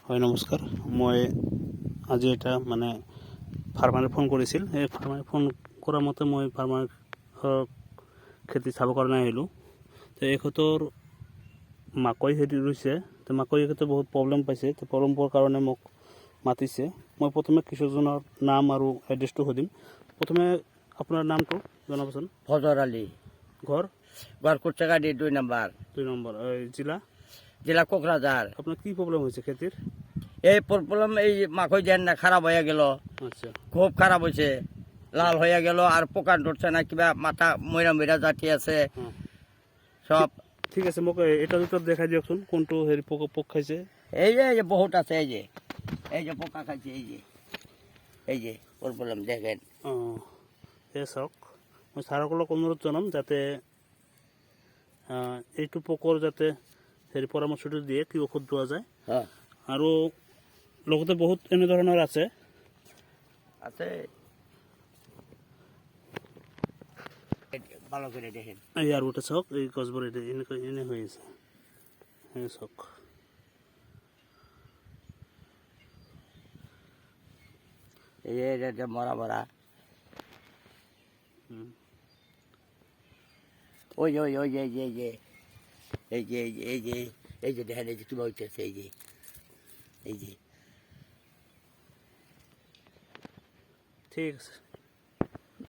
হয় নমস্কাৰ। মই আজি এটা মানে ফাৰ্মাৰে ফোন কৰিছিল। সেই ফাৰ্মাৰে ফোন কৰা মতে মই ফাৰ্মাৰ খেতি চাবৰ কাৰণে আহিলোঁ। তো এখেতৰ মাকৈ খেতি ৰুইছে। তো মাকৈ এখেতে বহুত প্ৰব্লেম পাইছে। তো প্ৰব্লেম পোৱাৰ কাৰণে মোক মাতিছে। মই প্ৰথমে কৃষকজনৰ নাম আৰু এড্ৰেছটো সুধিম। প্ৰথমে আপোনাৰ নামটো জনাবচোন। ফজর আলী, ঘৰ কোটচাগাড়ি 2 নম্বর, 2 নম্বৰ জিলা। জেলা কোকরাঝার। আপনার কি প্রবলেম হয়েছে খেতির? এই প্রবলেম এই মাকৈ যেন না খারাপ হয়ে গেল, আচ্ছা, খুব খারাপ হয়েছে, লাল হয়ে গেল আর পোকা ধরছে না, কিবা মাথা ময়রা ময়রা জাতি আছে সব। ঠিক আছে, মোক এটা দুটা দেখাই দিয়কচোন কোনটো হেৰি পোক খাইছে। এই যে বহুত আছে, এই যে পোকা খাইছে, এই যে প্রবলেম দেখেন। এই চাওক, মই ছাৰসকলক অনুৰোধ জনাম যাতে এইটো পোকৰ যাতে হেৰি পৰামৰ্শটো দিয়ে কি ঔষধ লোৱা যায়। আৰু লগতে বহুত এনেধৰণৰ আছে ভালো করে দেখেন। এই আৰু এটা চাওক, এই গছবোৰ এনেকৈ এনে হৈ আছে। এই চাওক, এই যে মরা মরা, ওই যে এই যে দেখেন, এই যে কিবা হইতেছে, এই যে ঠিক আছে।